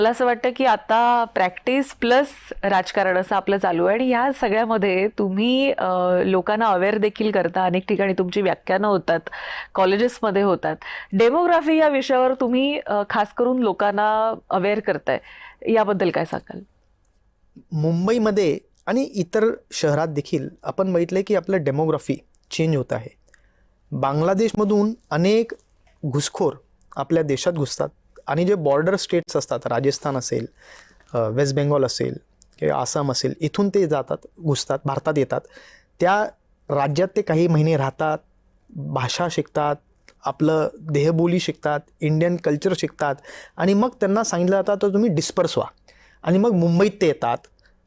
मला असं वाटतं की आता प्रॅक्टिस प्लस राजकारण असं आपलं चालू आहे आणि ह्या सगळ्यामध्ये तुम्ही लोकांना अवेअर देखील करता. अनेक ठिकाणी तुमची व्याख्यानं होतात, कॉलेजेसमध्ये होतात. डेमोग्राफी या विषयावर तुम्ही खास करून लोकांना अवेअर करताय, याबद्दल काय सांगाल? मुंबईमध्ये आणि इतर शहरात देखील आपण बघितलं की आपलं डेमोग्राफी चेंज होत आहे. बांगलादेशमधून अनेक घुसखोर आपल्या देशात घुसतात आणि जे बॉर्डर स्टेट्स असतात, राजस्थान असेल, वेस्ट बेंगॉल असेल किंवा आसाम असेल, इथून ते जातात, घुसतात, भारतात येतात. त्या राज्यात ते काही महिने राहतात, भाषा शिकतात, आपलं देहबोली शिकतात, इंडियन कल्चर शिकतात आणि मग त्यांना सांगितलं जातं तर तुम्ही डिस्पर्स व्हा आणि मग मुंबईत ते येतात,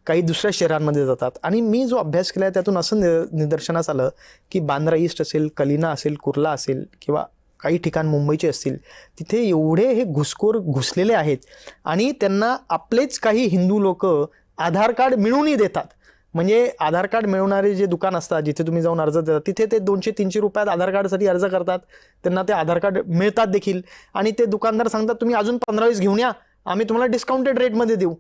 काही दुसऱ्या शहरांमध्ये जातात. आणि मी जो अभ्यास केला आहे त्यातून असं निदर्शनास आलं की बांद्रा ईस्ट असेल, कलिना असेल, कुर्ला असेल किंवा काही ठिकाण मुंबईचे असतील, तिथे एवढे हे घुसखोर घुसलेले आहेत आणि त्यांना आपलेच काही हिंदू लोक आधार कार्ड मिळवूनही देतात. म्हणजे आधार कार्ड मिळवणारे जे दुकान असतात, जिथे तुम्ही जाऊन अर्ज देतात, तिथे ते 200-300 रुपयात आधार कार्डसाठी अर्ज करतात. त्यांना ते आधार कार्ड मिळतात देखील आणि ते दुकानदार सांगतात तुम्ही अजून 15-20 घेऊन या, आम्ही तुम्हाला डिस्काउंटेड रेटमध्ये देऊ.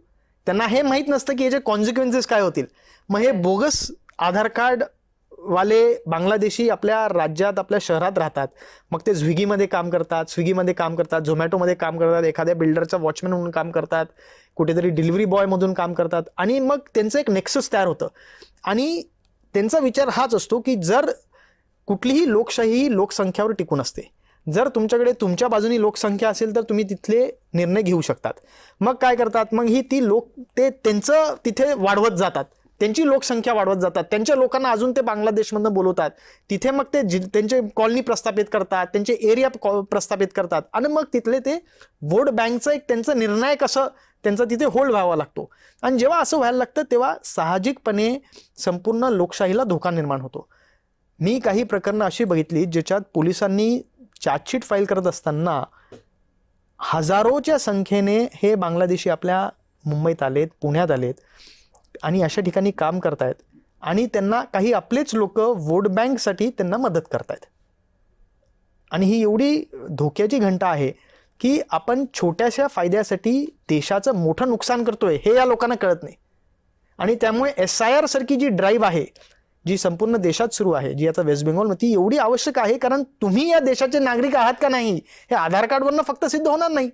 त्यांना हे माहीत नसतं की याचे कॉन्सिक्वेन्सेस काय होतील. मग हे बोगस आधार कार्ड वाले बांगलादेशी आपल्या राज्यात, आपल्या शहरात राहतात. मग ते स्विगीमध्ये काम करतात, झोमॅटोमध्ये काम करतात, एखाद्या बिल्डरचा वॉचमॅन म्हणून काम करतात, कुठेतरी डिलिव्हरी बॉयमधून काम करतात आणि मग त्यांचं एक नेक्सस तयार होतं. आणि त्यांचा विचार हाच असतो की जर कुठलीही लोकशाही लोकसंख्यावर टिकून असते. जर तुमच्याकडे तुमच्या बाजूनी लोकसंख्या असेल तर तुम्ही तिथले निर्णय घेऊ शकतात. मग काय करतात, मग ते त्यांचं तिथे वाढवत जातात, त्यांची लोकसंख्या वाढवत जातात, त्यांच्या लोकांना अजून ते बांगलादेशमधनं बोलवतात. तिथे मग ते त्यांचे कॉलनी प्रस्थापित करतात, त्यांचे एरिया प्रस्थापित करतात आणि मग तिथले ते वोट बँकचं एक त्यांचं निर्णायक असं त्यांचा तिथे होल्ड व्हावा लागतो. आणि जेव्हा असं व्हायला लागतं तेव्हा साहजिकपणे संपूर्ण लोकशाहीला धोका निर्माण होतो. मी काही प्रकरणं अशी बघितली ज्याच्यात पोलिसांनी चार्जशीट फाईल करत असताना हजारोच्या संख्येने हे बांगलादेशी आपल्या मुंबईत आलेत, पुण्यात आलेत आणि अशा ठिकाणी काम करतायत आणि त्यांना काही आपलेच लोक वोट बँकसाठी त्यांना मदत करतायत. आणि ही एवढी धोक्याची घंटा आहे की आपण छोट्याशा फायद्यासाठी देशाचं मोठं नुकसान करतोय हे या लोकांना कळत नाही. आणि त्यामुळे SIR सारखी जी ड्राईव्ह आहे, जी संपूर्ण देशात सुरू आहे, जी आता वेस्ट बेंगॉलमध्ये, ती एवढी आवश्यक आहे. कारण तुम्ही या देशाचे नागरिक आहात का नाही हे आधार कार्डवरनं फक्त सिद्ध होणार नाही.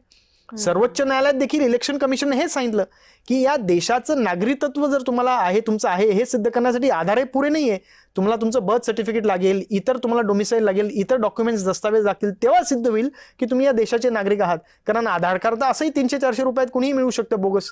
सर्वोच्च न्यायालयात देखील इलेक्शन कमिशनने हेच सांगितलं की या देशाचं नागरिकत्व जर तुम्हाला आहे, तुमचं आहे, हे सिद्ध करण्यासाठी आधार हे पुरे नाहीये. तुम्हाला तुमचं बर्थ सर्टिफिकेट लागेल, इतर तुम्हाला डोमिसाईल लागेल, इतर डॉक्युमेंट्स दस्तावेज लागतील, तेव्हा सिद्ध होईल की तुम्ही या देशाचे नागरिक आहात. कारण आधार कार्ड तर असंही 300-400 रुपयात कुणीही मिळू शकतं बोगस.